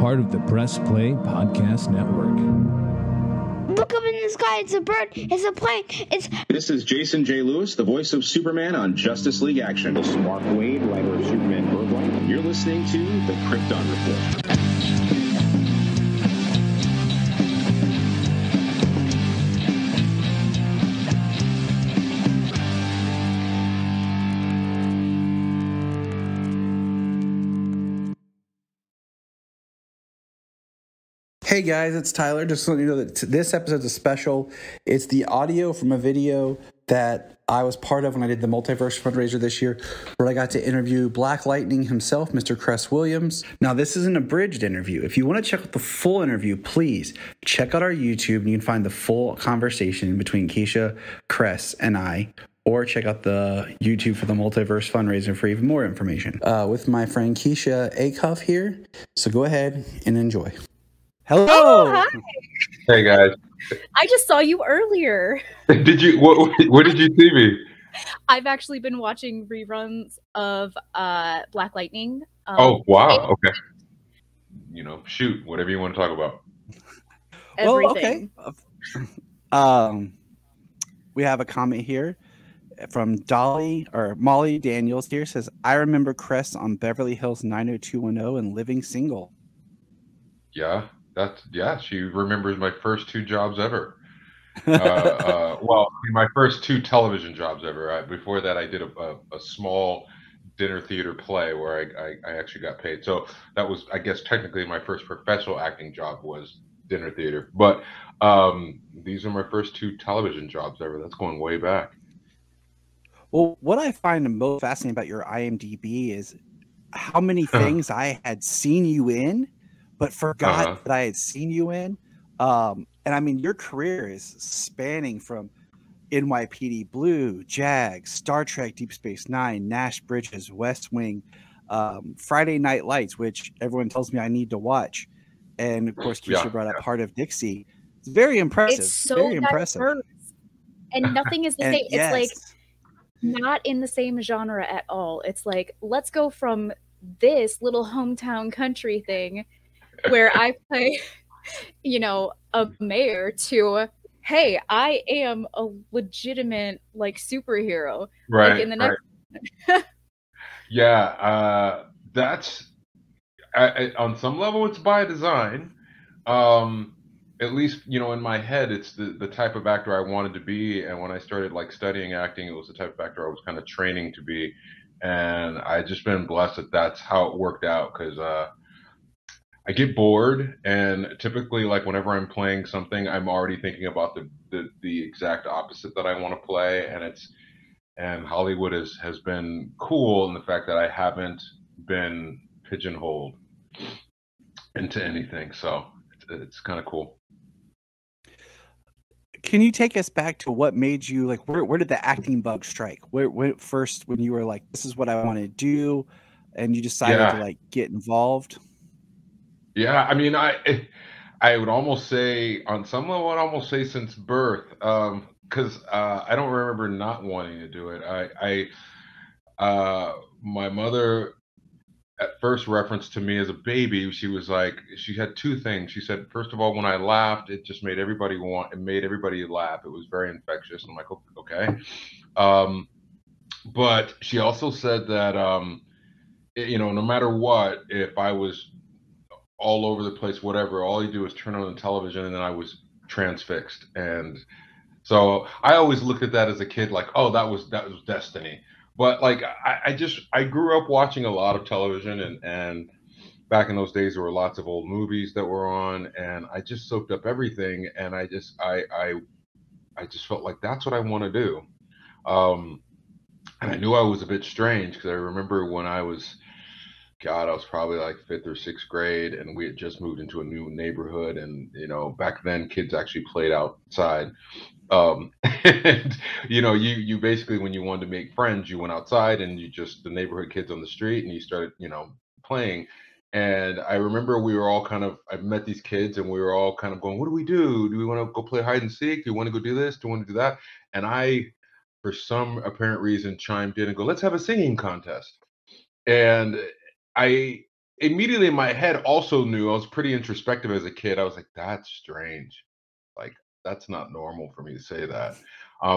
part of the Press Play Podcast Network. Look up in the sky, it's a bird, it's a plane, This is Jason J. Lewis, the voice of Superman on Justice League Action. This is Mark Wade, writer of Superman Birthright. You're listening to the Krypton Report. Hey guys, it's Tyler. Just letting you know that this episode's a special. It's the audio from a video that I was part of when I did the Multiverse FunRaiser this year, where I got to interview Black Lightning himself, Mr. Cress Williams. Now, this is an abridged interview. If you want to check out the full interview, please check out our YouTube and you can find the full conversation between Keisha, Cress, and I. Or check out the YouTube for the Multiverse FunRaiser for even more information. With my friend Keisha Acuff here. So go ahead and enjoy. Hello. Oh, hi. Hey guys. I just saw you earlier. Did you? Where did you see me? I've actually been watching reruns of Black Lightning. Oh wow. Okay. You know, shoot, whatever you want to talk about. Everything. Well, okay. We have a comment here from Molly Daniels here. Says, I remember Cress on Beverly Hills 90210 and Living Single. Yeah. She remembers my first two jobs ever. Well, my first two television jobs ever. Before that, I did a small dinner theater play where I actually got paid. So that was, I guess, technically my first professional acting job was dinner theater. But these are my first two television jobs ever. That's going way back. Well, what I find the most fascinating about your IMDb is how many things I had seen you in, but forgot that I had seen you in. And I mean, your career is spanning from NYPD Blue, JAG, Star Trek, Deep Space Nine, Nash Bridges, West Wing, Friday Night Lights, which everyone tells me I need to watch. And of course, Keisha brought up Heart of Dixie. It's very impressive. It's so very impressive. And nothing is the same. Yes. It's like not in the same genre at all. It's like, let's go from this little hometown country thing where I play, a mayor to, hey, I am a legitimate superhero. Right. Like in the next. Right. Yeah. That's on some level it's by design. At least, in my head, it's the type of actor I wanted to be. And when I started studying acting, it was the type of actor I was kind of training to be. And I just been blessed that that's how it worked out, because I get bored, and typically whenever I'm playing something, I'm already thinking about the exact opposite that I want to play. And Hollywood has been cool in the fact that I haven't been pigeonholed into anything. So it's kind of cool. Can you take us back to what made you where did the acting bug strike? Where first, when you were like, this is what I want to do, and you decided to get involved? Yeah, I mean, I would almost say, on some level, I'd almost say since birth, because I don't remember not wanting to do it. My mother, at first reference to me as a baby, she was like, she had two things. She said, first of all, when I laughed, it just made everybody laugh. It was very infectious. And I'm like, okay. But she also said that, no matter what, if I was all over the place, whatever, all you do is turn on the television, and then I was transfixed. And so I always looked at that as a kid, like, oh, that was destiny. But I grew up watching a lot of television, and back in those days there were lots of old movies that were on, and I just soaked up everything, and I just felt like that's what I want to do. And I knew I was a bit strange, because I remember when I was probably 5th or 6th grade, and we had just moved into a new neighborhood, and back then kids actually played outside. And you basically, when you wanted to make friends, you went outside, and the neighborhood kids on the street, and you started playing. And I remember I met these kids, and we were all kind of going, what do we do? Do we want to go play hide and seek? Do we want to go do this? Do we want to do that? And I, for some apparent reason, chimed in and go, let's have a singing contest. And I immediately in my head also knew I was pretty introspective as a kid. I was like, that's strange. Like, that's not normal for me to say that.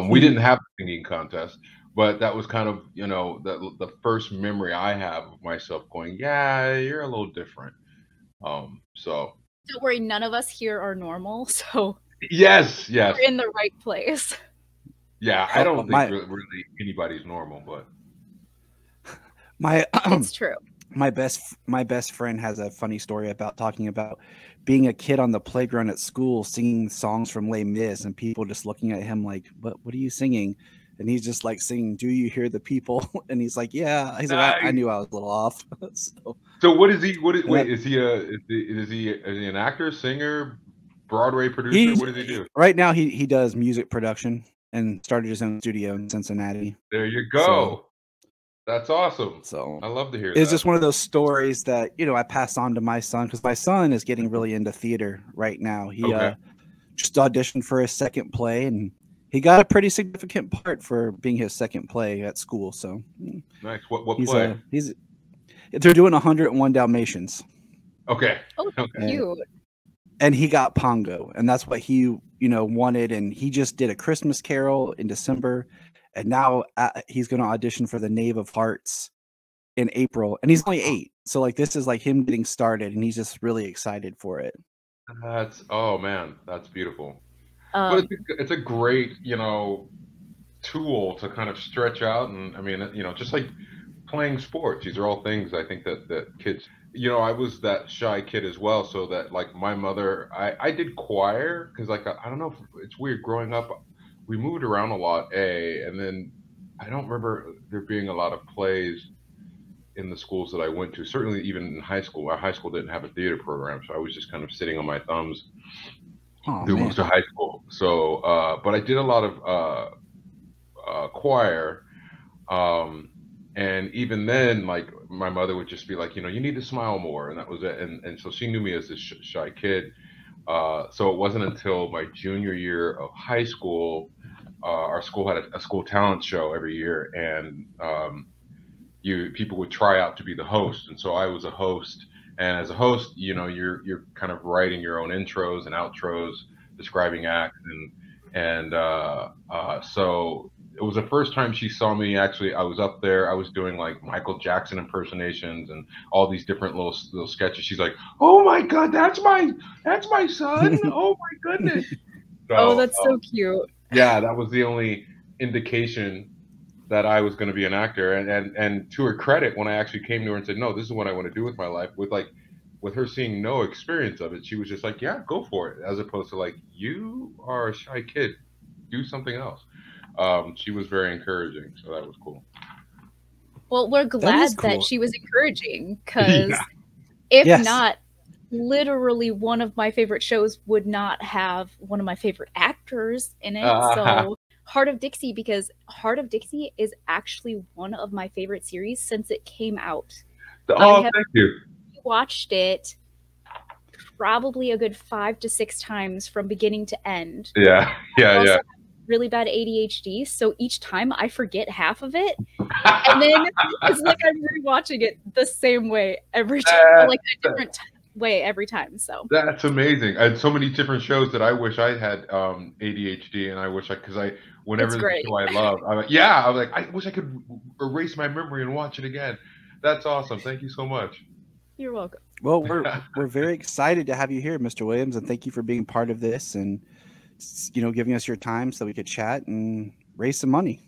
We didn't have a singing contest, but that was kind of, the first memory I have of myself going, yeah, you're a little different. So Don't worry, none of us here are normal, so yes, we're in the right place. yeah. I don't think really anybody's normal, but It's true. My best friend has a funny story about talking about being a kid on the playground at school singing songs from Les Mis and people just looking at him like, what are you singing? And he's just like singing, "Do you hear the people?" And he's like, "Yeah." He's like, I knew I was a little off. So what is he? Wait, is he an actor, singer, Broadway producer? What does he do? Right now he does music production and started his own studio in Cincinnati. There you go. That's awesome. So I love to hear that. It's just one of those stories that, I pass on to my son because my son is getting really into theater right now. He just auditioned for his second play and he got a pretty significant part for being his second play at school. So nice. What play? They're doing 101 Dalmatians. Okay. Oh, cute. And he got Pongo, and that's what he, wanted. And he just did A Christmas Carol in December. And now he's going to audition for the Knave of Hearts in April. And he's only 8. So this is like him getting started and he's just really excited for it. Oh man, that's beautiful. But it's a great, tool to kind of stretch out. And I mean, just like playing sports, these are all things I think that kids, I was that shy kid as well. So that like my mother, I did choir because I don't know if it's weird growing up. We moved around a lot, and then I don't remember there being a lot of plays in the schools that I went to. Certainly even in high school. Our high school didn't have a theater program, so I was just kind of sitting on my thumbs through most of high school. So, but I did a lot of choir, and even then, like my mother would just be like, you need to smile more, and that was it. And so she knew me as this shy kid. So it wasn't until my junior year of high school, our school had a school talent show every year, and people would try out to be the host, and so I was a host. And as a host, you're kind of writing your own intros and outros, describing acts, and so it was the first time she saw me. Actually, I was up there. I was doing like Michael Jackson impersonations and all these different little sketches. She's like, "Oh my God, that's my son! Oh my goodness!" So, that's so cute. Yeah, that was the only indication that I was going to be an actor. And to her credit, when I actually came to her and said, "No, this is what I want to do with my life," with her seeing no experience of it, she was just like, "Yeah, go for it," as opposed to like, "You are a shy kid, do something else." She was very encouraging, so that was cool. Well, we're glad that she was encouraging, because if not, literally one of my favorite shows would not have one of my favorite actors in it. So Heart of Dixie, because Heart of Dixie is actually one of my favorite series since it came out. Thank you. Watched it probably a good 5 to 6 times from beginning to end. Yeah. Really bad ADHD, so each time I forget half of it, and then it's like I'm rewatching it the same way every time, like a different way every time. So that's amazing. I had so many different shows that I wish I had ADHD, and I wish whenever the show I love, I was like, I wish I could erase my memory and watch it again. That's awesome. Thank you so much. You're welcome. Well, we're very excited to have you here, Mr. Williams, and thank you for being part of this and giving us your time so we could chat and raise some money.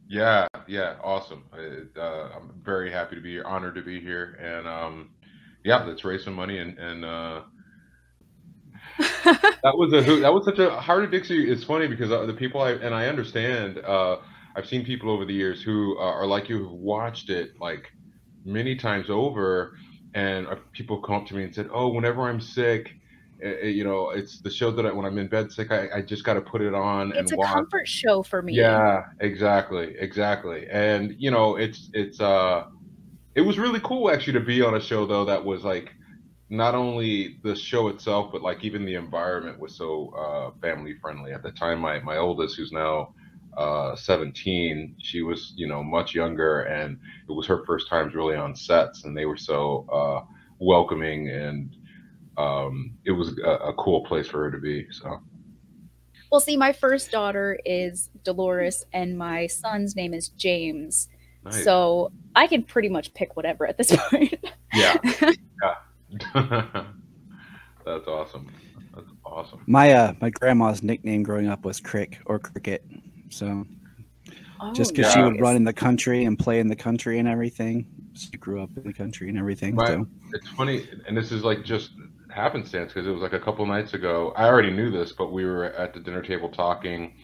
Yeah, awesome. I'm very happy to be here, honored to be here, and let's raise some money and that was such a Heart of Dixie. It's funny because the people I understand, I've seen people over the years who are like you, who watched it like many times over, and people come up to me and said, "Oh, whenever I'm sick, it's the show that when I'm in bed sick, I just got to put it on and watch." It's a comfort show for me. Yeah, exactly. And it was really cool actually to be on a show though that was like not only the show itself, but like even the environment was so family friendly. At the time, my oldest, who's now 17. She was, much younger, and it was her first times really on sets, and they were so welcoming, and it was a cool place for her to be. So. Well, see, my first daughter is Dolores, and my son's name is James. Nice. So I can pretty much pick whatever at this point. Yeah. That's awesome. That's awesome. My grandma's nickname growing up was Crick or Cricket. So just because she would run in the country and play in the country and everything. She grew up in the country and everything. So. It's funny, and this is like just happenstance, because it was like a couple nights ago. I already knew this, but we were at the dinner table talking.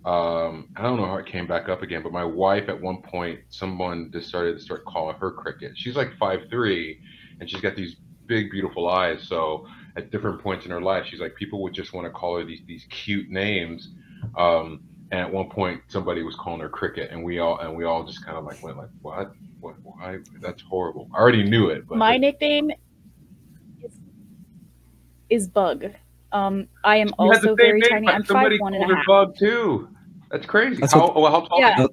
I don't know how it came back up again, but my wife at one point, someone just started calling her Cricket. She's like 5'3", and she's got these big, beautiful eyes. So at different points in her life, she's like, people would just want to call her these cute names. And at one point, somebody was calling her Cricket, and we all just kind of like went like, what, why? That's horrible. I already knew it. But my nickname is Bug. I am also very tiny. I'm 5'1.5". Bug too. That's crazy. How tall are you?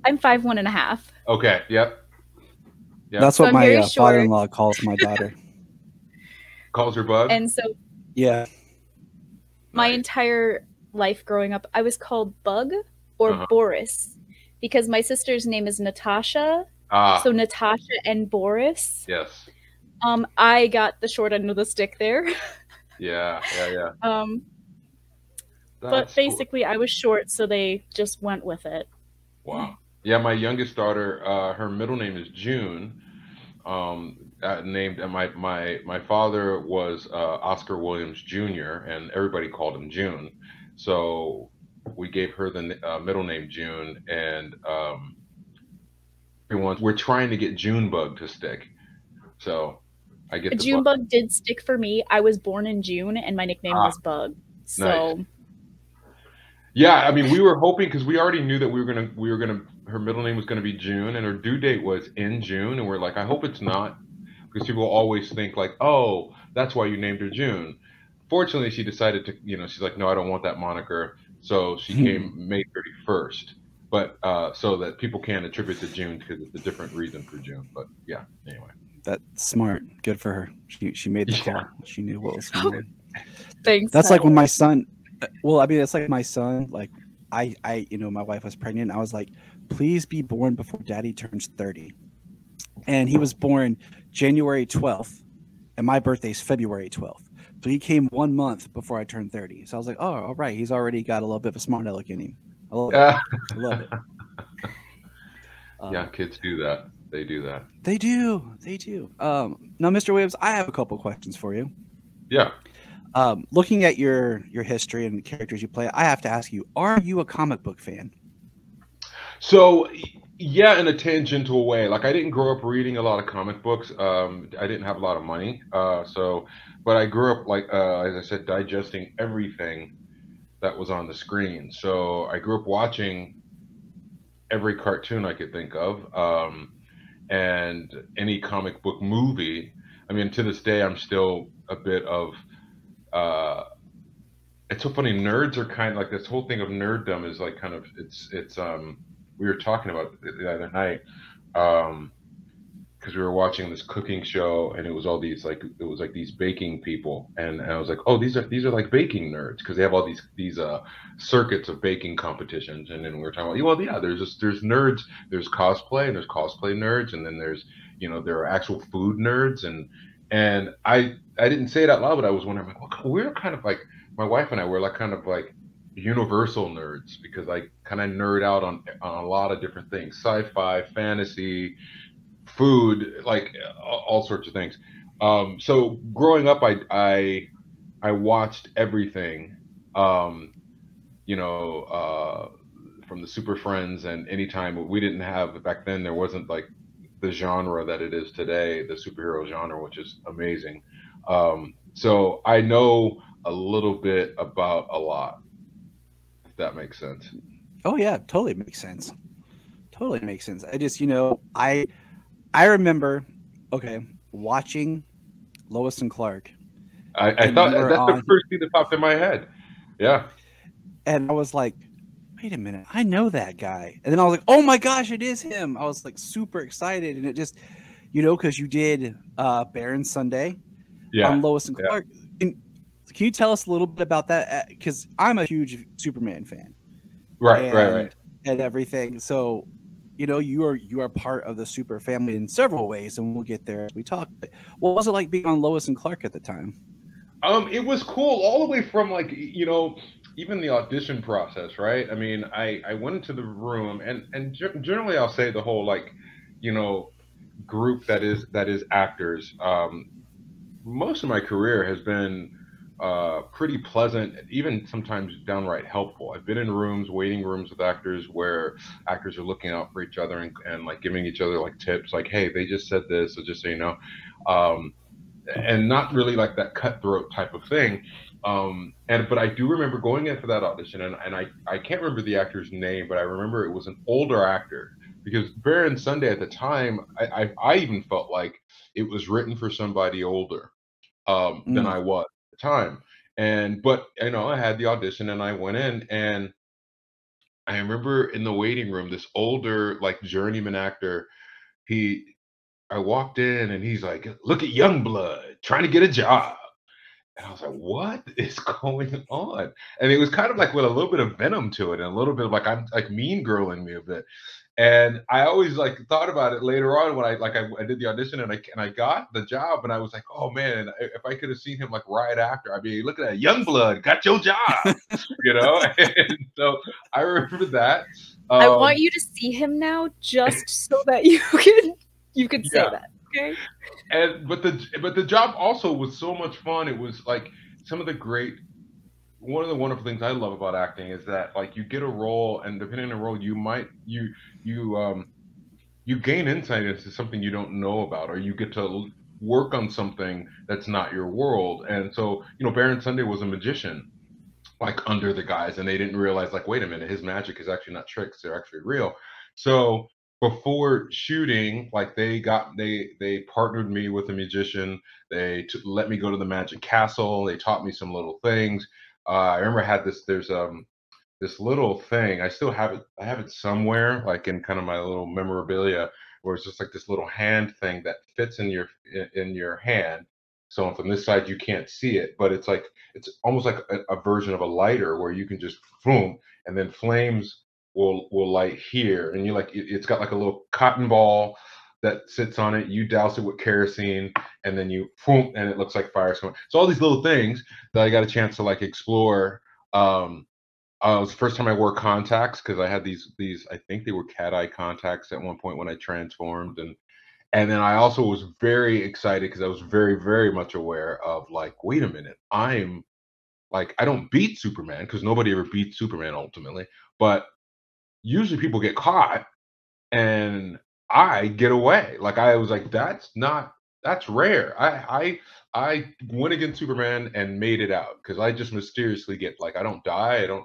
I'm 5'1.5". Okay. Yep. That's what my father-in-law calls my daughter. Calls her Bug. And so, yeah, my entire life growing up, I was called Bug or Boris, because my sister's name is Natasha. So Natasha and Boris. Yes. I got the short end of the stick there. Yeah. But basically, I was short, so they just went with it. Wow. Yeah, my youngest daughter, her middle name is June. Named, and my father was Oscar Williams Jr., and everybody called him June. So we gave her the middle name June, and we're trying to get Junebug to stick. So I get the Junebug did stick for me. I was born in June, and my nickname was Bug. So. Nice. Yeah, I mean, we were hoping, because we already knew that we were gonna. Her middle name was gonna be June, and her due date was in June, and we're like, I hope it's not, because people always think like, oh, that's why you named her June. Fortunately, she decided to, she's like, no, I don't want that moniker, so she came May 31st, but so that people can't attribute to June, because it's a different reason for June. But yeah, anyway. That's smart. Good for her. She made the call. She knew what was going on. Thanks. That's like when my son. Well, I mean, it's like my son. Like, my wife was pregnant. I was like, please be born before Daddy turns 30. And he was born January 12th, and my birthday's February 12th. So he came 1 month before I turned 30. So I was like, oh, all right. He's already got a little bit of a smart aleck in him. I love it. I love it. Yeah, kids do that. They do that. They do. Now, Mr. Williams, I have a couple questions for you. Yeah. Looking at your history and the characters you play, I have to ask you, are you a comic book fan? So, yeah, in a tangential way. Like, I didn't grow up reading a lot of comic books. I didn't have a lot of money. But I grew up, like, as I said, digesting everything that was on the screen. So I grew up watching every cartoon I could think of, and any comic book movie. I mean, to this day, I'm still a bit of, it's so funny. Nerds are kind of like, this whole thing of nerddom is like kind of, it's we were talking about it the other night, because we were watching this cooking show, and it was all these these baking people, and I was like, oh, these are like baking nerds, because they have all these circuits of baking competitions. And then we were talking about, well, yeah, there's nerds, there's cosplay, and there's cosplay nerds, and then there's, there are actual food nerds, and I didn't say it out loud, but I was wondering, like, well, we're kind of like, my wife and I were like kind of like universal nerds, because I kind of nerd out on a lot of different things: sci-fi, fantasy, food, like all sorts of things. So growing up, I watched everything, from the Super Friends, and anytime we didn't have, back then there wasn't like the genre that it is today, the superhero genre, which is amazing. So I know a little bit about a lot, if that makes sense. Oh yeah, totally makes sense. I just, I remember, watching Lois and Clark. I thought that's the first thing that popped in my head. Yeah. And I was like, wait a minute, I know that guy. And then I was like, oh my gosh, it is him. I was like super excited. And it just, because you did Baron Sunday on Lois and Clark. Can you tell us a little bit about that? Because I'm a huge Superman fan. Right. And everything. So, you are part of the super family in several ways, and we'll get there as we talk. But what was it like being on Lois and Clark at the time? It was cool all the way from like, even the audition process, right? I mean, I went into the room and generally I'll say the whole like, group that is actors. Most of my career has been pretty pleasant, even sometimes downright helpful. I've been in waiting rooms with actors where actors are looking out for each other and like giving each other like tips, like, hey, they just said this, so just so you know. And not really like that cutthroat type of thing. But I do remember going in for that audition, and I can't remember the actor's name, but I remember it was an older actor, because Baron Sunday at the time, I even felt like it was written for somebody older than I was at the time. But I had the audition and I went in, and I remember in the waiting room, this older like journeyman actor, I walked in and he's like, look at Youngblood trying to get a job. And I was like, what is going on? And it was kind of like with a little bit of venom to it and a little bit of like, I'm like mean girling me a bit. And I always like thought about it later on when I did the audition and I got the job, and I was like, oh man, if I could have seen him like right after, I'd be, look at that, Youngblood got your job, And so I remember that. I want you to see him now, just so that you can say that. Okay. But the job also was so much fun. It was like one of the wonderful things I love about acting is that like you get a role, and depending on the role, you gain insight into something you don't know about, or you get to work on something that's not your world. And so, Baron Sunday was a magician, like under the guys, and they didn't realize like, wait a minute, his magic is actually not tricks, they're actually real. So before shooting, like they partnered me with a magician. They let me go to the Magic Castle. They taught me some little things. I remember I had there's this little thing. I still have it. I have it somewhere, like in kind of my little memorabilia, where it's just like this little hand thing that fits in your hand. So from this side you can't see it, but it's almost like a version of a lighter where you can just boom, and then flames will light here, and it's got like a little cotton ball that sits on it. You douse it with kerosene, and then you boom, and it looks like fire's coming. So all these little things that I got a chance to like explore. It was the first time I wore contacts, because I had these I think they were cat eye contacts at one point when I transformed, and then I also was very excited because I was very, very much aware of like, wait a minute, I'm like, I don't beat Superman, because nobody ever beats Superman ultimately, but usually people get caught and I get away. Like I was like, that's rare. I went against Superman and made it out, because I just mysteriously get like, I don't die, I don't,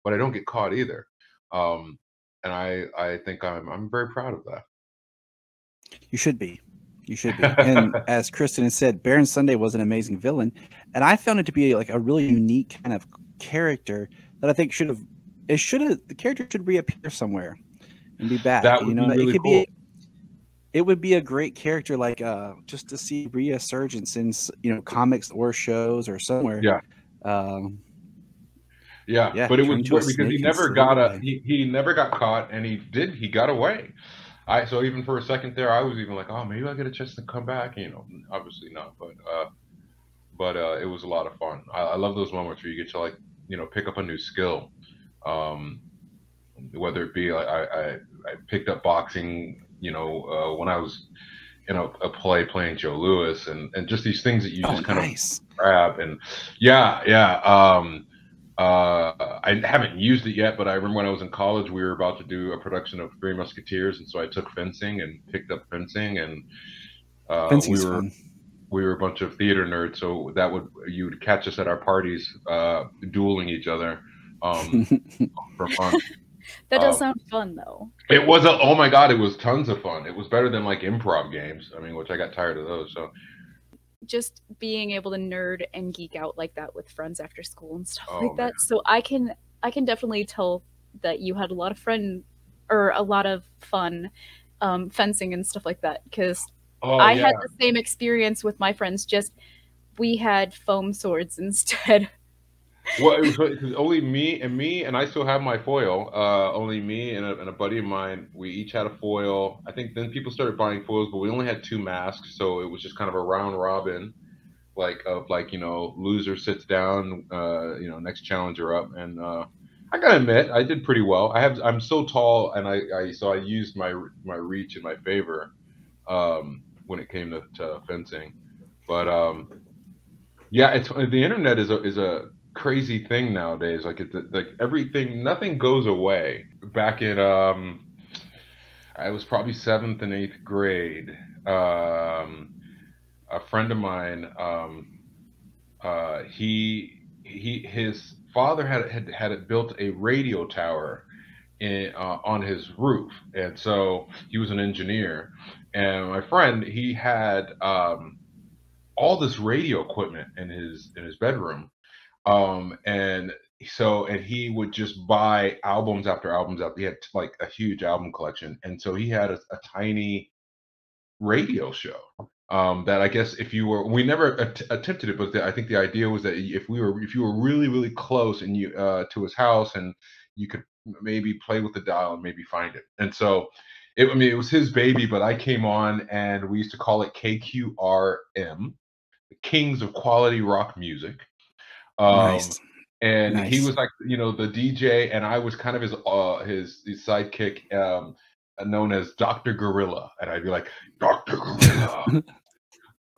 but I don't get caught either. And I think I'm very proud of that. You should be. You should be. And as Kristen has said, Baron Sunday was an amazing villain, and I found it to be like a really unique kind of character that I think the character should reappear somewhere and be back. That would be really cool. It would be a great character, like just to see resurgence in comics or shows or somewhere. Yeah. But it was because he never got caught, and he got away. So even for a second there, I was even like, oh, maybe I'll get a chance to come back. Obviously not, but it was a lot of fun. I love those moments where you get to like pick up a new skill. Whether it be like I picked up boxing, when I was in a play playing Joe Louis, and just these things that you just kind of grab. And I haven't used it yet, but I remember when I was in college, we were about to do a production of Three Musketeers, and so I took fencing and picked up fencing, and we were a bunch of theater nerds, so you would catch us at our parties dueling each other for fun. That does sound fun, though. It was oh my god, it was tons of fun. It was better than like improv games. I mean, which I got tired of those. So just being able to nerd and geek out like that with friends after school and stuff like that. So I can definitely tell that you had a lot of fun fencing and stuff like that, because Oh I yeah. had the same experience with my friends, just we had foam swords instead. Well, it was only me, and I still have my foil. Only me and a buddy of mine. We each had a foil. I think then people started buying foils, but we only had 2 masks, so it was just kind of a round robin, like loser sits down, next challenger up, and I gotta admit I did pretty well. I'm so tall, and I used my reach in my favor when it came to fencing, but yeah, it's the internet is a crazy thing nowadays. Like like everything, nothing goes away. Back in I was probably seventh and eighth grade. Um, a friend of mine, his father had built a radio tower on his roof, and so he was an engineer. And my friend, he had all this radio equipment in his bedroom, and he would just buy albums after albums out. He had like a huge album collection, and so he had a tiny radio show. That I guess if you were, we never attempted it, but I think the idea was that if you were really really close and you to his house, and you could maybe play with the dial and maybe find it. And so I mean, it was his baby, but I came on, and we used to call it KQRM, the Kings of Quality Rock Music. Um, Nice. and he Nice. was like, the DJ, and I was kind of his sidekick, known as Dr. Gorilla, and I'd be like, Dr. Gorilla.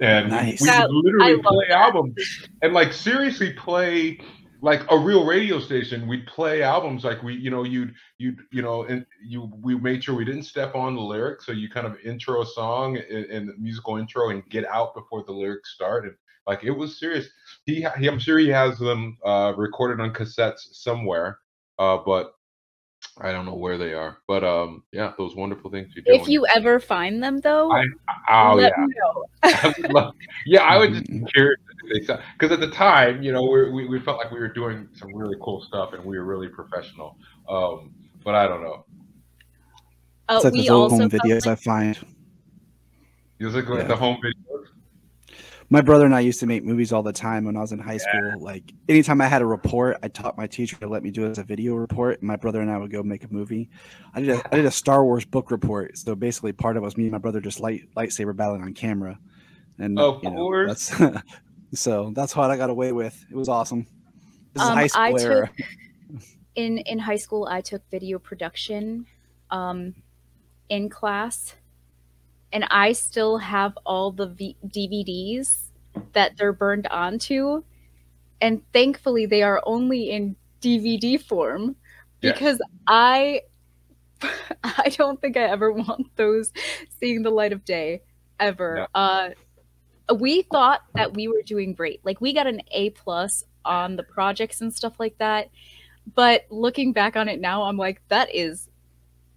And Nice. we That- would I literally love play that. albums, and like seriously play like a real radio station. We'd play albums like we made sure we didn't step on the lyrics, so you kind of intro a song in the musical intro and get out before the lyrics start. And like it was serious. I'm sure he has them recorded on cassettes somewhere, but I don't know where they are. But yeah, those wonderful things you do. If you ever find them, though, Oh let yeah. me know. I would love, yeah, I would just be curious because at the time, we felt like we were doing some really cool stuff and we were really professional. But I don't know. It's like We those old also home felt videos like- I find. You was like Yeah. the home videos. My brother and I used to make movies all the time when I was in high school. Like anytime I had a report, I taught my teacher to let me do it as a video report. And my brother and I would go make a movie. I did a Star Wars book report. So basically, part of it was me and my brother just lightsaber battling on camera. And Of course. that's so that's what I got away with. It was awesome. This is high I school era. in high school, I took video production in class, and I still have all the DVDs that they're burned onto, and thankfully they are only in DVD form, because I don't think I ever want those seeing the light of day ever. We thought that we were doing great. Like we got an A+ on the projects and stuff like that. But looking back on it now, I'm like, that is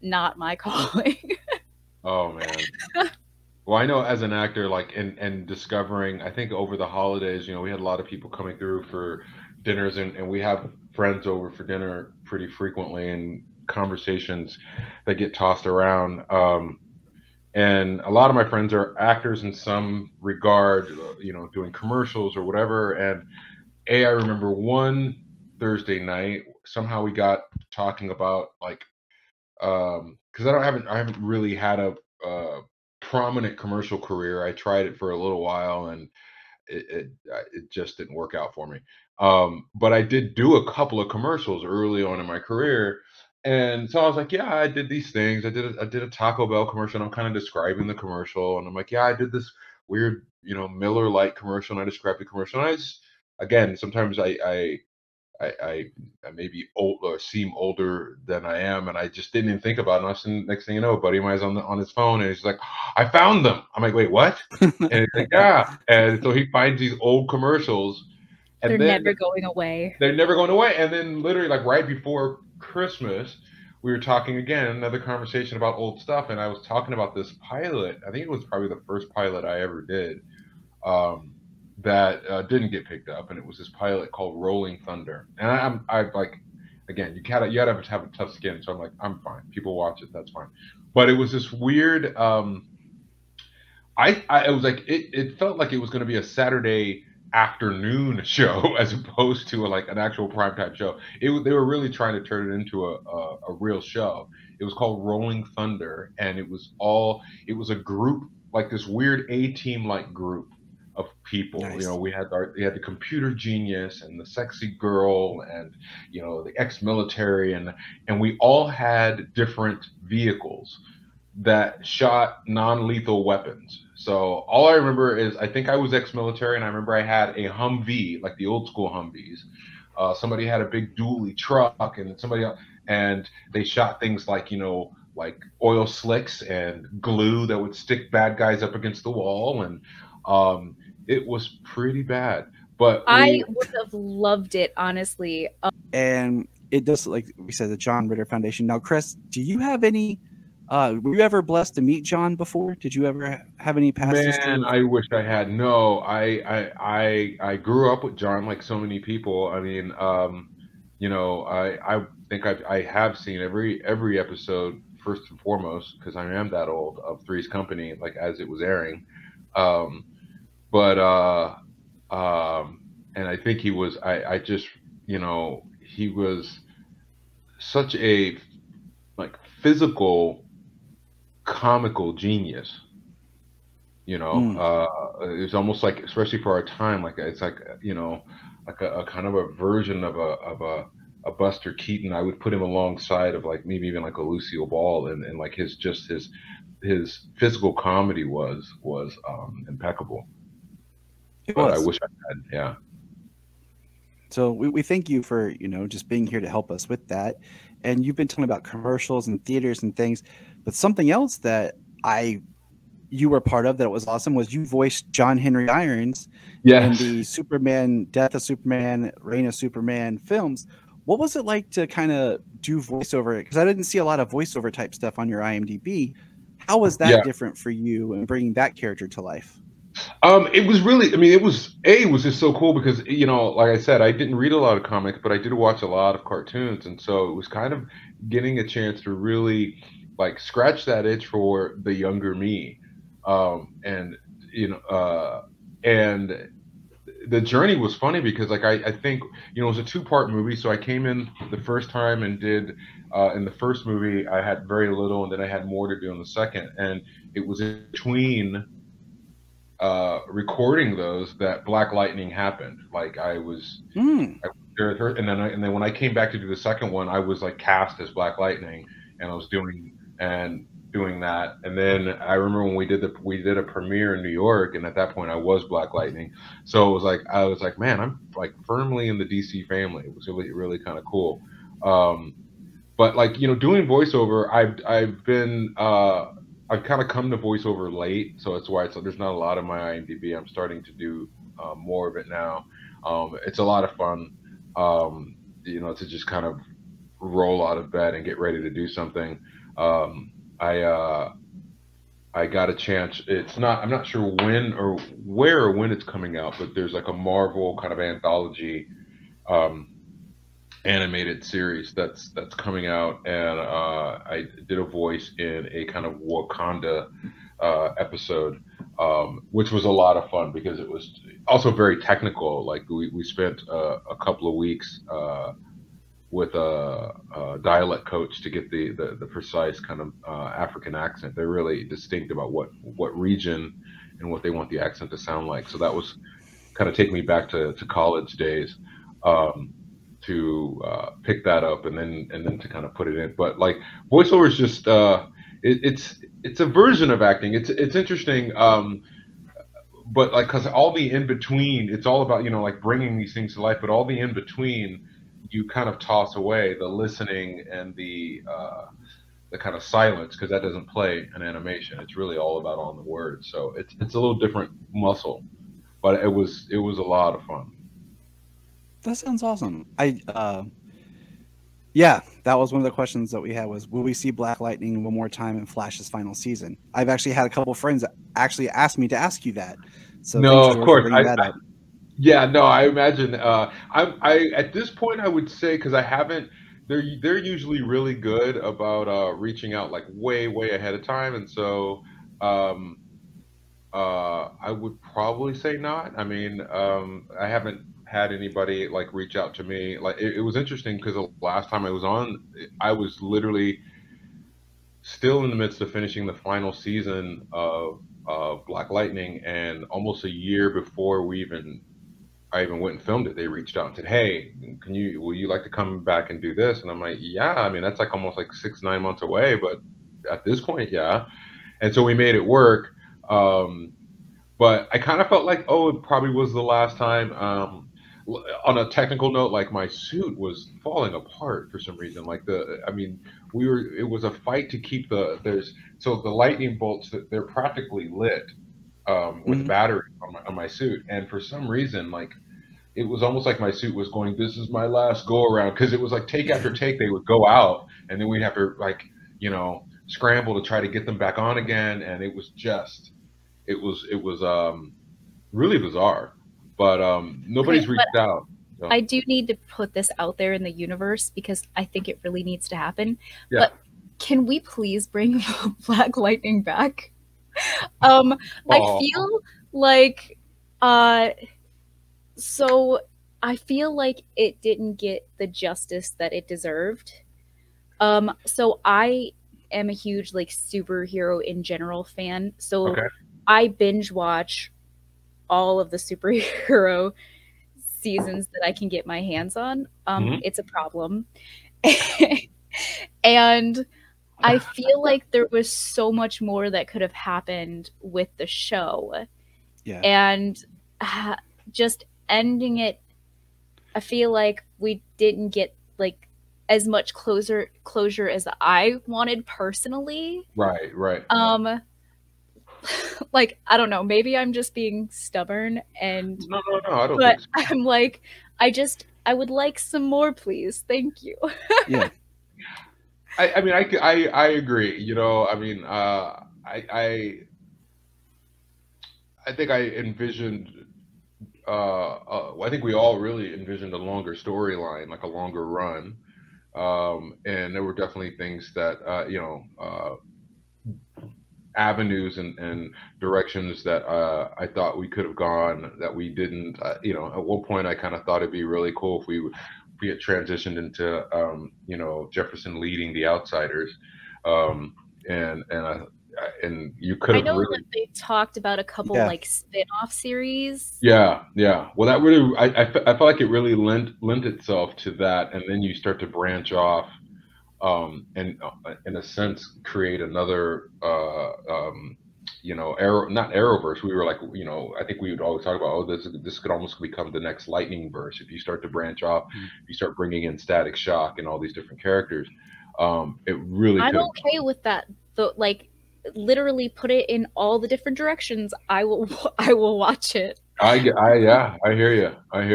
not my calling. Oh man. Well, I know as an actor, like and discovering, I think over the holidays, we had a lot of people coming through for dinners, and we have friends over for dinner pretty frequently, and conversations that get tossed around. And a lot of my friends are actors in some regard, doing commercials or whatever. And I remember one Thursday night, somehow we got talking about like, because I haven't really had a prominent commercial career. I tried it for a little while, and it just didn't work out for me. But I did do a couple of commercials early on in my career. And so I was like, yeah, I did these things. I did a Taco Bell commercial, and I'm kind of describing the commercial. And I'm like, yeah, I did this weird, Miller Lite commercial, and I described the commercial. And I just, again, sometimes I maybe old or seem older than I am, and I just didn't even think about it. And next thing you know, a buddy of mine's on his phone, and he's like, I found them. I'm like, wait, what? And he's like, yeah. And so he finds these old commercials, and They're then never going away. they're never going away. And then literally like right before Christmas, we were talking again, another conversation about old stuff, and I was talking about this pilot. I think it was probably the first pilot I ever did, that didn't get picked up, and it was this pilot called Rolling Thunder. And I like, again, you gotta have a tough skin. So I'm like, I'm fine. People watch it, that's fine. But it was this weird. It was like it felt like it was going to be a Saturday afternoon show as opposed to like an actual primetime show. They were really trying to turn it into a real show. It was called Rolling Thunder, and it was a group, like this weird A-team like group of people. Nice. You know, we had the computer genius and the sexy girl and, you know, the ex-military, and we all had different vehicles that shot non-lethal weapons. So all I remember is I think I was ex-military, and I remember I had a Humvee, like the old school Humvees. Somebody had a big dually truck, and somebody else, and they shot things like, you know, like oil slicks and glue that would stick bad guys up against the wall, and it was pretty bad. But I would have loved it, honestly. And it does, like we said, the John Ritter Foundation. Now, Chris, do you have any? Were you ever blessed to meet John before? Did you ever have any past history? Man, I wish I had. No, I grew up with John like so many people. I mean, you know, I think I have seen every episode first and foremost, because I am that old, of Three's Company, like as it was airing. And I think he was. I just, you know, he was such a like physical comical genius, you know. It's almost like, especially for our time, like it's like, you know, like a kind of a version of a Buster Keaton. I would put him alongside of like maybe even like a Lucille Ball, and like his physical comedy was impeccable. But I wish I had. Yeah. So we thank you for, you know, just being here to help us with that. And you've been talking about commercials and theaters and things, but something else that you were part of that was awesome was you voiced John Henry Irons in the Superman, Death of Superman, Reign of Superman films. What was it like to kind of do voiceover? Because I didn't see a lot of voiceover type stuff on your IMDb. How was that different for you and bringing that character to life? It was really, I mean, it was just so cool because, you know, like I said, I didn't read a lot of comics, but I did watch a lot of cartoons. And so it was kind of getting a chance to really like scratch that itch for the younger me. And, you know, and the journey was funny because like, I think, you know, it was a 2-part movie. So I came in the first time and did, in the first movie, I had very little, and then I had more to do in the second. And it was in between recording those that Black Lightning happened. Like I was there with her, and then when I came back to do the second one, I was like cast as Black Lightning, and I was doing that. And then I remember when we did a premiere in New York, and at that point I was Black Lightning. So it was like I was like, man, I'm like firmly in the DC family. It was really, really kind of cool. But like, you know, doing voiceover, I've kind of come to voiceover late, so that's why there's not a lot of my IMDb. I'm starting to do more of it now. It's a lot of fun, you know, to just kind of roll out of bed and get ready to do something. I got a chance. I'm not sure when or where or when it's coming out, but there's like a Marvel kind of anthology animated series that's coming out, and I did a voice in a kind of Wakanda episode, which was a lot of fun because it was also very technical. Like we spent a couple of weeks with a dialect coach to get the precise kind of African accent. They're really distinct about what region and what they want the accent to sound like. So that was kind of taking me back to college days. To pick that up and then to kind of put it in. But like voiceover is just it's a version of acting. It's interesting, but like because all the in between, it's all about, you know, like bringing these things to life. But all the in between, you kind of toss away the listening and the kind of silence, because that doesn't play in animation. It's really all about on the words. So it's a little different muscle, but it was a lot of fun. That sounds awesome. Yeah, that was one of the questions that we had was, will we see Black Lightning one more time in Flash's final season? I've actually had a couple of friends that actually asked me to ask you that. So no, of course. I imagine. I at this point I would say, because I haven't, they're usually really good about reaching out like way ahead of time, and so um, I would probably say not. I mean, I haven't had anybody like reach out to me. Like it was interesting because the last time I was on, I was literally still in the midst of finishing the final season of Black Lightning, and almost a year before I even went and filmed it, they reached out and said, "Hey, will you like to come back and do this?" And I'm like, "Yeah." I mean, that's like almost like 6, 9 months away, but at this point, yeah. And so we made it work. Um, but I kind of felt like, oh, it probably was the last time. On a technical note, like my suit was falling apart for some reason. I mean, it was a fight to keep so the lightning bolts, they're practically lit with Mhm. batteries on my suit. And for some reason, like, it was almost like my suit was going, "This is my last go around," because it was like take after take, they would go out, and then we'd have to like, scramble to try to get them back on again. And it was really bizarre, but Okay, nobody's but reached out. So, I do need to put this out there in the universe because I think it really needs to happen. yeah. But can we please bring Black Lightning back? I Oh, feel like uh so I feel like it didn't get the justice that it deserved. So I am a huge like superhero in general fan. So okay. I binge watch all of the superhero seasons that I can get my hands on. Hmm. It's a problem. And I feel like there was so much more that could have happened with the show. Yeah. And just ending it, I feel like we didn't get like as much closure as I wanted personally. Right. Like I don't know, maybe I'm just being stubborn and No, I don't but think so. I'm like I would like some more, please. Thank you. Yeah. I mean, I agree. I mean, I think I envisioned. I think we all really envisioned a longer storyline, like a longer run. And there were definitely things that avenues and directions that I thought we could have gone that we didn't. At one point I kind of thought it'd be really cool if we had transitioned into Jefferson leading the Outsiders, and you could I have know really. that they talked about a couple Yeah. like spin-off series. Yeah. Well, that really, I felt like it really lent itself to that, and then you start to branch off, and in a sense create another, not Arrowverse. We were like, I think we would always talk about, oh, this could almost become the next Lightning verse if you start to branch off, you start bringing in Static Shock and all these different characters. It really I'm could. okay with that. Though, like, literally put it in all the different directions. I will watch it. Yeah, I hear you. I'm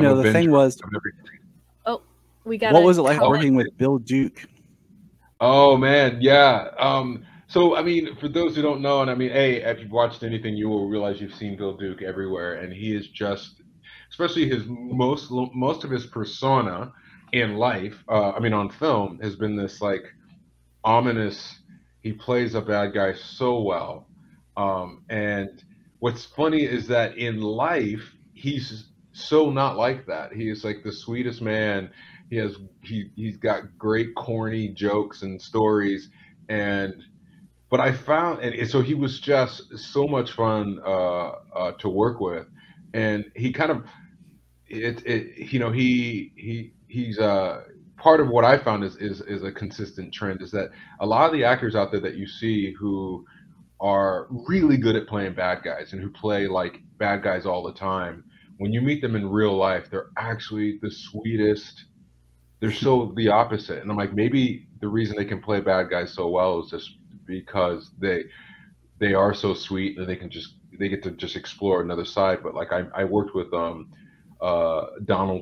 a The binge thing watcher was, of everything. Oh, we got. what was it like working with Bill Duke? Oh man, yeah. So I mean, for those who don't know, and I mean, hey, if you've watched anything, you will realize you've seen Bill Duke everywhere, and he is just, especially his most of his persona in life. I mean, on film, has been this like ominous. He plays a bad guy so well, and what's funny is that in life, he's so not like that. He is like the sweetest man. He's got great corny jokes and stories, and but I found, and so he was just so much fun to work with, and he kind of he's part of what I found is a consistent trend is that a lot of the actors out there that you see who are really good at playing bad guys and who play like bad guys all the time, when you meet them in real life, they're actually the sweetest. They're so the opposite. And I'm like, maybe the reason they can play bad guys so well is just because they are so sweet and they get to just explore another side. But like I worked with Donald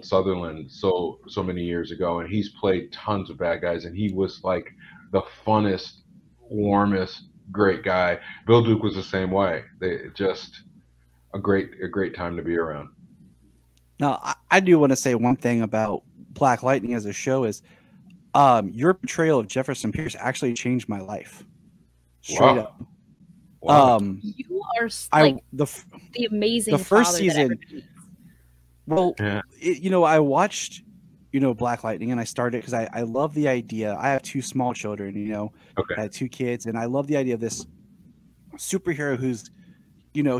Sutherland so many years ago, and he's played tons of bad guys, and he was like the funnest, warmest, great guy. Bill Duke was the same way. They just a great time to be around. Now, I do want to say one thing about Black Lightning as a show is your portrayal of Jefferson Pierce actually changed my life. Straight Wow. up. Wow. You are like the amazing the first father season. that everybody Well, Yeah. I watched, Black Lightning, and I started because I love the idea. I have 2 small children, Okay. I had 2 kids, and I love the idea of this superhero who's,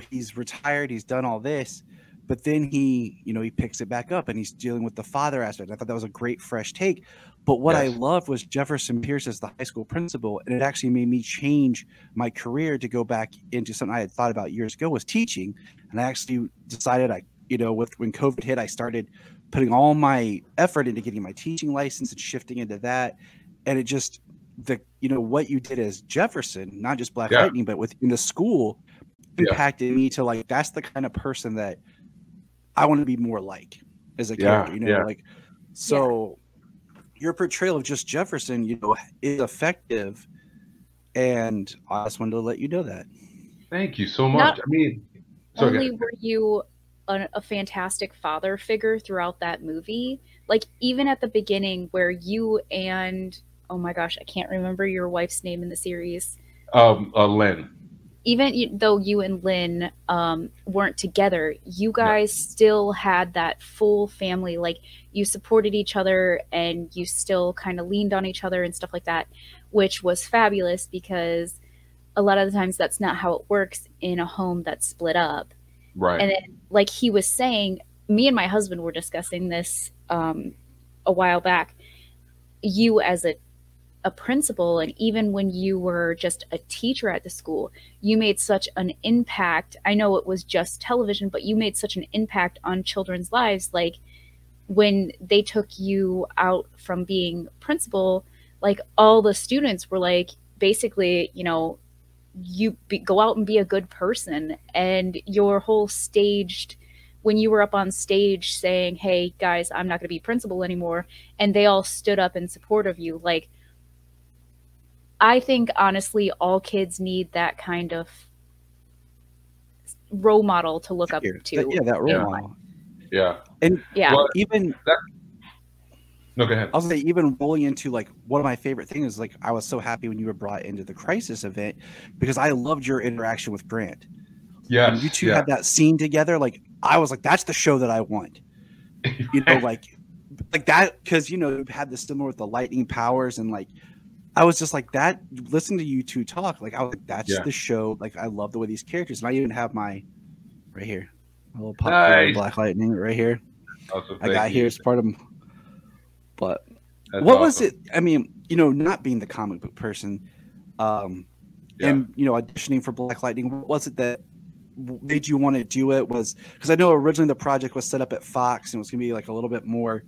he's retired, he's done all this, but then he picks it back up and he's dealing with the father aspect. I thought that was a great fresh take. But what I Yes. loved was Jefferson Pierce as the high school principal, and it actually made me change my career to go back into something I had thought about years ago, was teaching. And I actually decided when COVID hit, I started putting all my effort into getting my teaching license and shifting into that. And it just what you did as Jefferson, not just Black Lightning, but within the school, impacted me to like, that's the kind of person that I want to be more like as a character, so your portrayal of just Jefferson, is effective, and I just wanted to let you know that. Thank you so much. Only were you a fantastic father figure throughout that movie, like even at the beginning where you and, oh my gosh, I can't remember your wife's name in the series. Lynn. Even though you and Lynn weren't together, you guys still had that full family. Like, you supported each other and you still kind of leaned on each other and stuff like that, which was fabulous because a lot of the times that's not how it works in a home that's split up. Right. And then, like he was saying, me and my husband were discussing this a while back. You as a principal, and even when you were just a teacher at the school, you made such an impact. I know it was just television, but you made such an impact on children's lives. Like, when they took you out from being principal, like, all the students were like, basically, go out and be a good person. And your whole staged, when you were up on stage saying, hey guys, I'm not going to be principal anymore, and they all stood up in support of you, like, I think honestly all kids need that kind of role model to look up to. That role model. Yeah. And even no, go ahead. I'll say, even rolling into like one of my favorite things is, like, I was so happy when you were brought into the Crisis event because I loved your interaction with Grant. Yes. When you two had that scene together, like, I was like, that's the show that I want. Like that, because you had this similar with the lightning powers, and like, I was just like that, listening to you two talk, like, I was like, that's the show. Like, I love the way these characters, and I even have my right here, a little pop of Black Lightning right here. Awesome, I got here as part of them. But that's what awesome. was it? I mean, not being the comic book person, and auditioning for Black Lightning, what was it that made you want to do it? Was because I know originally the project was set up at Fox and it was going to be like a little bit more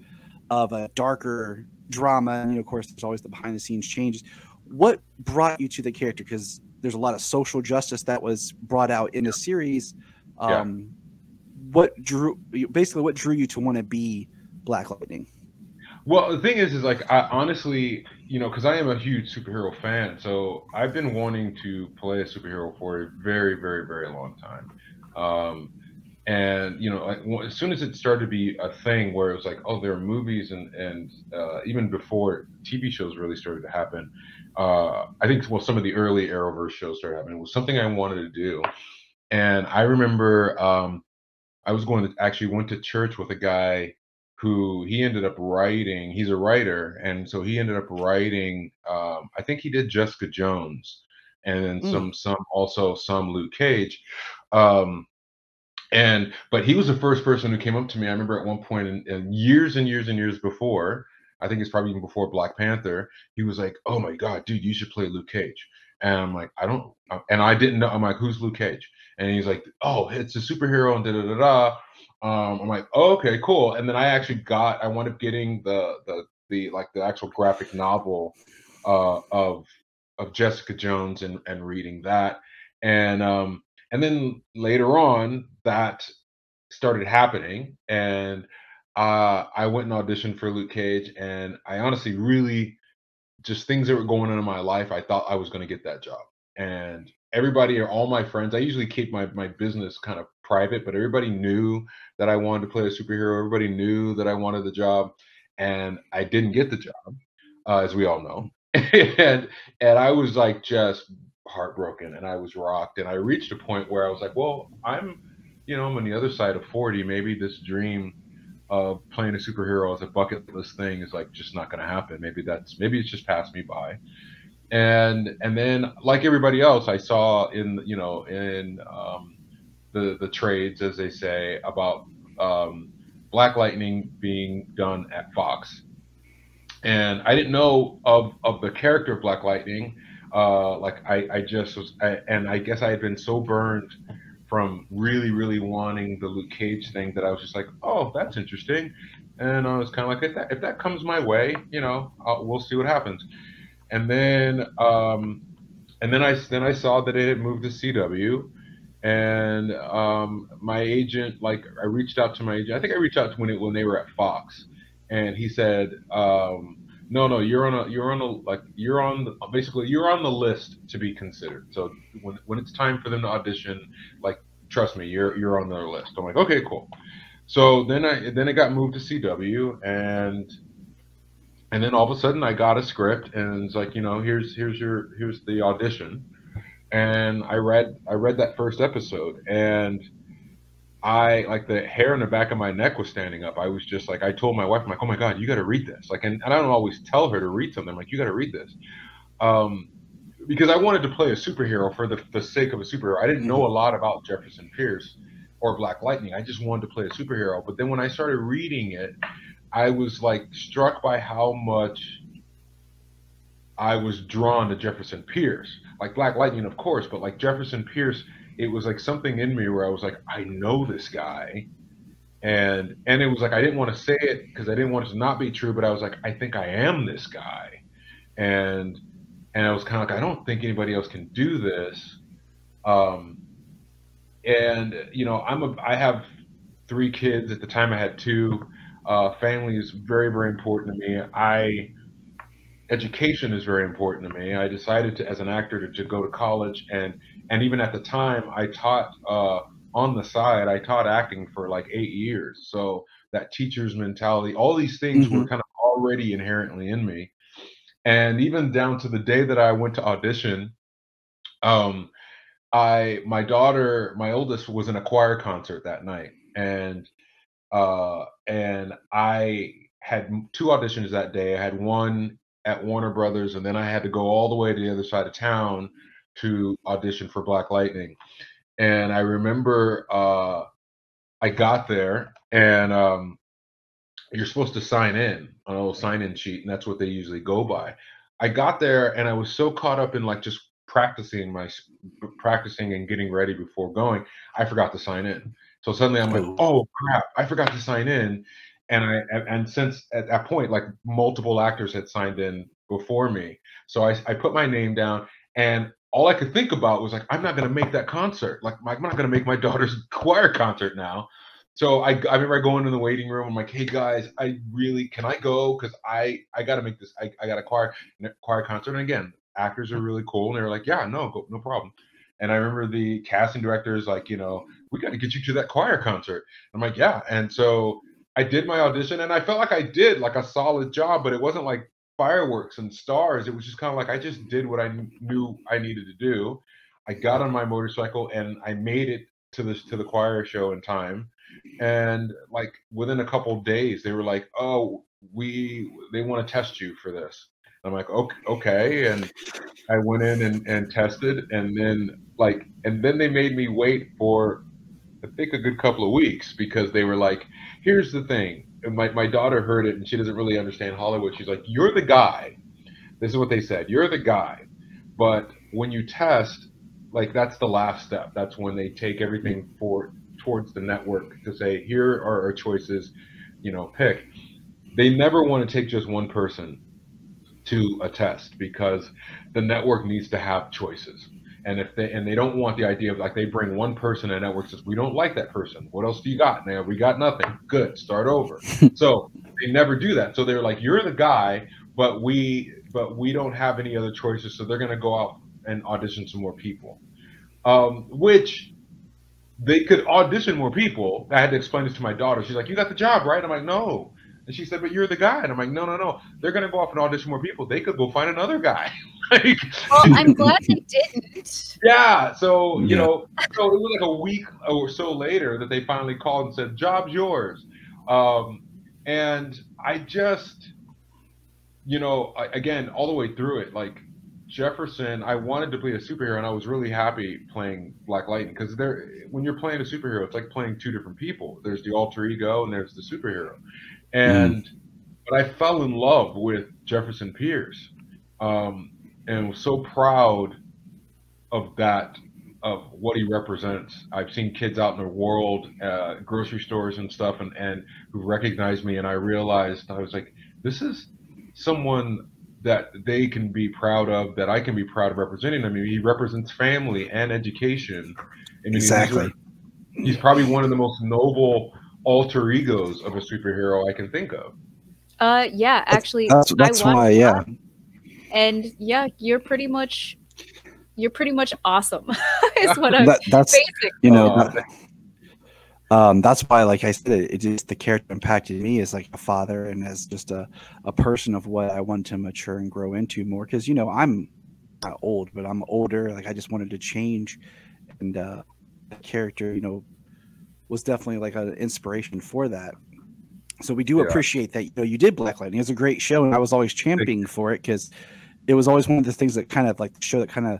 of a darker drama, and of course there's always the behind the scenes changes. What brought you to the character? Because there's a lot of social justice that was brought out in the series. What drew you to want to be Black Lightning? Well, the thing is like, I honestly, because I am a huge superhero fan, so I've been wanting to play a superhero for a very, very, very long time. And as soon as it started to be a thing where it was like, oh, there are movies and even before TV shows really started to happen, I think some of the early Arrowverse shows started happening. It was something I wanted to do, and I remember I went to church with a guy who he ended up writing. He's a writer, and so he ended up writing. I think he did Jessica Jones, and then some Luke Cage. But he was the first person who came up to me. I remember at one point in years and years and years before, I think it's probably even before Black Panther, he was like, "Oh my God, dude, you should play Luke Cage." And I'm like, I didn't know. I'm like, "Who's Luke Cage?" And he's like, "Oh, it's a superhero and da da da da." I'm like, oh, okay, cool. And then I wound up getting the actual graphic novel of Jessica Jones and reading that. And then later on that started happening, and I went and auditioned for Luke Cage, and I honestly really, just things that were going on in my life, I thought I was going to get that job. And all my friends, I usually keep my business kind of private, but everybody knew that I wanted to play a superhero. Everybody knew that I wanted the job. and I didn't get the job, as we all know. And I was like just heartbroken, and I was rocked, and I reached a point where I was like, well, I'm on the other side of 40. Maybe this dream of playing a superhero as a bucket list thing is like just not going to happen. Maybe it's just passed me by. And then, like everybody else, I saw in the trades, as they say, about Black Lightning being done at Fox. And I didn't know of the character of Black Lightning. I just was, and I guess I had been so burned from really, really wanting the Luke Cage thing that I was just like, oh, that's interesting. And I was kind of like, if that comes my way, we'll see what happens. And then I saw that it had moved to CW, and my agent, I reached out to my agent. I think I reached out to when they were at Fox, and he said, no, you're on the list to be considered. So when it's time for them to audition, trust me, you're on their list. I'm like, okay, cool. So then it got moved to CW, and then all of a sudden I got a script, and it's like, here's the audition. And I read that first episode, and the hair in the back of my neck was standing up. I was just like, I told my wife, I'm like, oh my God, you got to read this. And I don't always tell her to read something. I'm like, you got to read this. Because I wanted to play a superhero for the sake of a superhero. I didn't know a lot about Jefferson Pierce or Black Lightning. I just wanted to play a superhero. But then when I started reading it, I was struck by how much I was drawn to Jefferson Pierce. Like Black Lightning, of course, but Jefferson Pierce, it was something in me where I was like, I know this guy. And it was I didn't want to say it because I didn't want it to not be true, but I was like, I think I am this guy. And I was kind of I don't think anybody else can do this. I have 3 kids. At the time I had 2. Family is very, very important to me. Education is very important to me. I decided as an actor to go to college, and even at the time I taught on the side. I taught acting for 8 years. So that teacher's mentality, all these things were kind of already inherently in me. And even down to the day that I went to audition, my daughter, my oldest, was in a choir concert that night, and I had 2 auditions that day. I had one at Warner Brothers, and then I had to go all the way to the other side of town to audition for Black Lightning. And I remember I got there, and you're supposed to sign in on a little sign-in sheet, and that's what they usually go by. I got there, and I was so caught up in just practicing and getting ready before going, I forgot to sign in. So suddenly I'm like, oh crap, I forgot to sign in. And since at that point, multiple actors had signed in before me. So I put my name down, and all I could think about was I'm not going to make that concert. I'm not going to make my daughter's choir concert now. So I remember I going in the waiting room. I'm like, hey guys, can I go? Because I got to make this. I got a choir concert. And again, actors are really cool. And they were like, yeah, no problem. And I remember the casting directors we got to get you to that choir concert. I'm like, yeah. And so I did my audition, and I felt like I did a solid job, but it wasn't fireworks and stars. It was just kind of I just did what I knew I needed to do. I got on my motorcycle, and I made it to the choir show in time. And within a couple of days, they were like, oh, they want to test you for this. I'm like, okay. And I went in and tested, and then they made me wait for, I think, a good couple of weeks, because they were like, here's the thing. And my daughter heard it, and she doesn't really understand Hollywood. She's like, you're the guy. This is what they said. You're the guy. But when you test, that's the last step. That's when they take everything towards the network to say, here are our choices, pick. They never want to take just one person to a test, because the network needs to have choices. And they don't want the idea of they bring one person and the network says, we don't like that person. What else do you got? Now we got nothing. Good, start over. So they never do that. So they're like, you're the guy, but we don't have any other choices. So they're going to go out and audition some more people, which they could audition more people. I had to explain this to my daughter. She's like, you got the job, right? I'm like, no, And she said, but you're the guy. And I'm like, no, no, no. They're going to go off and audition more people. They could go find another guy. Like, well, I'm glad they didn't. yeah. So, you know, so it was like a week or so later that they finally called and said, job's yours. And I just, you know, again, all the way through it, like Jefferson, I wanted to play a superhero, and I was really happy playing Black Lightning, because when you're playing a superhero, it's like playing two different people. There's the alter ego and there's the superhero. And but I fell in love with Jefferson Pierce, and was so proud of that, of what he represents. I've seen kids out in the world, grocery stores and stuff, and who recognize me, and I realized, I was like, this is someone that they can be proud of, that I can be proud of representing. I mean, he represents family and education. I mean, Exactly. He's probably one of the most noble alter egos of a superhero I can think of. Yeah, actually, That's why, yeah. And yeah, you're pretty much awesome. Is what I'm that's basically. You know, that's why, like I said, it just, the character impacted me as like a father and as just a person of what I want to mature and grow into more. Because, you know, I'm not old, but I'm older. Like, I just wanted to change, and the character, you know, was definitely like an inspiration for that. So we do appreciate that. You know, you did Black Lightning. It was a great show, and I was always championing for it, because it was always one of the things that kind of like the show that kind of,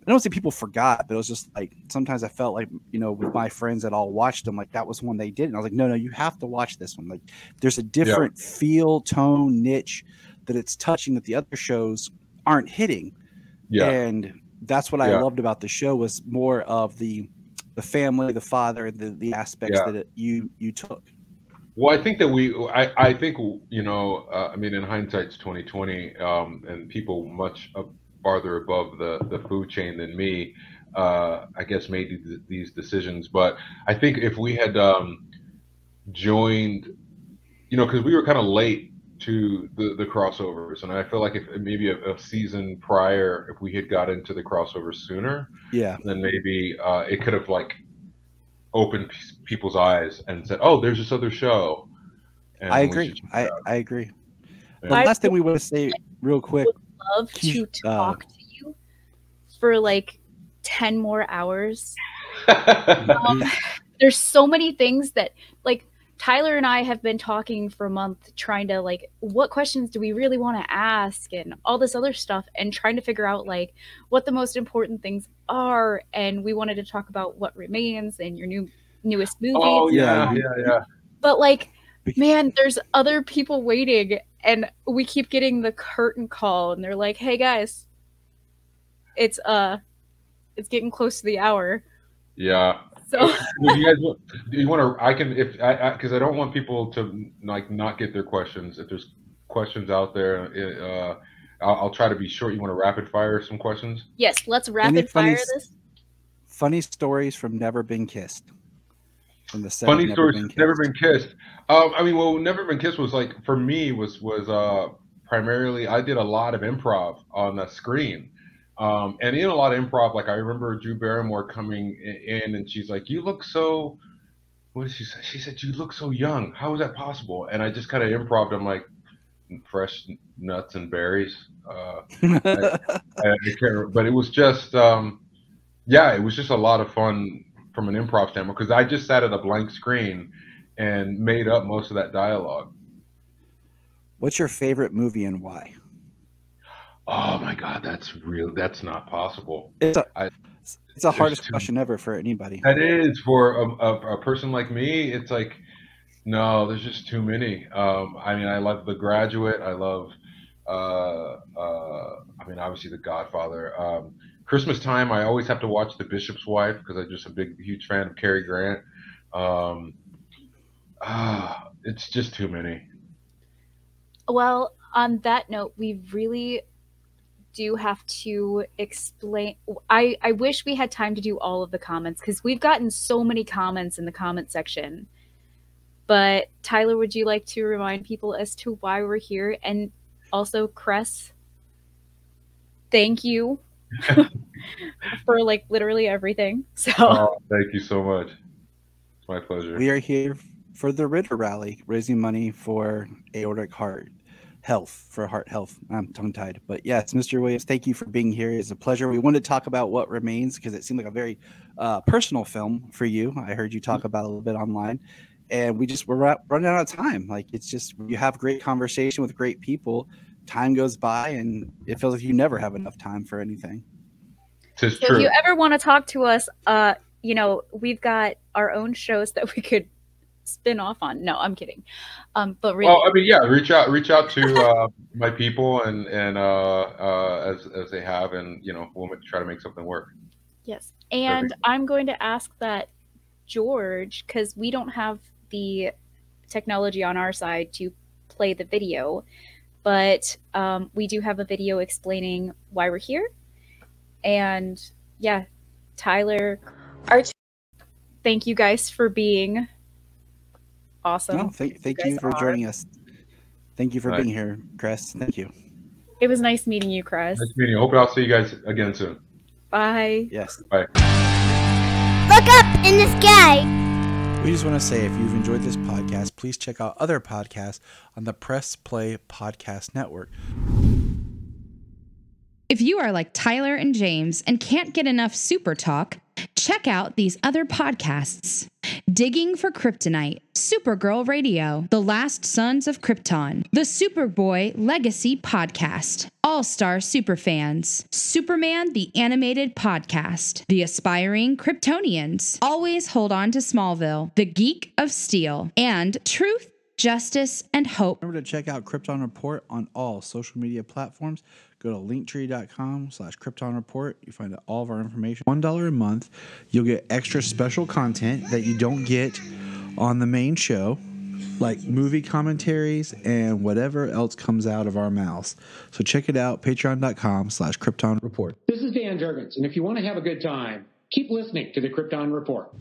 I don't say people forgot, but it was just like, sometimes I felt like, you know, with my friends that all watched them, like that was one they did. And I was like, no, you have to watch this one. Like, there's a different feel, tone, niche that it's touching that the other shows aren't hitting. Yeah. And that's what I loved about the show, was more of the family, the father, the aspects that you took. Well, I think that I think, you know, I mean, in hindsight, it's 2020, and people much farther above the food chain than me, I guess, made these decisions. But I think if we had joined, you know, because we were kind of late to the crossovers, and I feel like if maybe a season prior, if we had got into the crossovers sooner, then maybe it could have like opened people's eyes and said, oh, there's this other show. And I agree. I agree. The last thing we want to say real quick, love to talk to you for like 10 more hours. There's so many things that, like, Tyler and I have been talking for a month, trying to, like, what questions do we really want to ask and all this other stuff, and trying to figure out like what the most important things are. And we wanted to talk about What Remains and your newest movie. Oh yeah. But like, man, there's other people waiting, and we keep getting the curtain call, and they're like, hey guys, it's getting close to the hour. Yeah. So do you want to, I can, if I because I don't want people to like not get their questions. If there's questions out there, I'll try to be short. You want to rapid fire some questions? Yes, let's rapid fire this. Funny stories from Never Been Kissed. From the funny stories Never Been Kissed. I mean, well, Never Been Kissed was like, for me, was primarily, I did a lot of improv on the screen. And in a lot of improv, like I remember Drew Barrymore coming in, and she's like, you look so, what did she say? She said, you look so young. How is that possible? And I just kind of improv. I'm like, fresh nuts and berries. I can't remember, but it was just, it was just a lot of fun from an improv standpoint, because I just sat at a blank screen and made up most of that dialogue. What's your favorite movie and why? Oh my God, that's real. That's not possible. It's the hardest question ever for anybody. That is, for a person like me. It's like, no, there's just too many. I mean, I love The Graduate. I love, I mean, obviously The Godfather. Christmas time, I always have to watch The Bishop's Wife, because I'm just a huge fan of Cary Grant. It's just too many. Well, on that note, we really do have to explain. I wish we had time to do all of the comments, because we've gotten so many comments in the comment section. But Tyler, would you like to remind people as to why we're here? And also, Cress, thank you for like literally everything. So thank you so much. It's my pleasure. We are here for the Ritter Rally, raising money for aortic heart health, for heart health. I'm tongue-tied. But yes, Mr. Williams, thank you for being here. It's a pleasure. We wanted to talk about What Remains because it seemed like a very personal film for you. I heard you talk about it a little bit online. And we're running out of time. Like, it's just, you have great conversation with great people. Time goes by, and it feels like you never have enough time for anything. So if you ever want to talk to us, we've got our own shows that we could spin off on. No, I'm kidding. But really, well, I mean, yeah, reach out to my people and as they have, and we'll try to make something work. Yes, and perfect. I'm going to ask that George, because we don't have the technology on our side to play the video, but we do have a video explaining why we're here. And yeah, Tyler, thank you guys for being awesome. No, thank you for joining us. Thank you for being here, Cress. Thank you. It was nice meeting you, Cress. Nice meeting you. Hope I'll see you guys again soon. Bye. Yes. Bye. Look up in the sky. We just want to say, if you've enjoyed this podcast, please check out other podcasts on the Press Play Podcast Network. If you are like Tyler and James and can't get enough super talk, check out these other podcasts. Digging for Kryptonite, Supergirl Radio, The Last Sons of Krypton, The Superboy Legacy Podcast, All-Star Superfans, Superman the Animated Podcast, The Aspiring Kryptonians, Always Hold On to Smallville, The Geek of Steel, and Truth, Justice, and Hope. Remember to check out Krypton Report on all social media platforms. Go to linktree.com/Krypton Report. You find out all of our information. $1 a month. You'll get extra special content that you don't get on the main show, like movie commentaries and whatever else comes out of our mouths. So check it out, patreon.com/Krypton Report. This is Dan Jurgens, and if you want to have a good time, keep listening to the Krypton Report.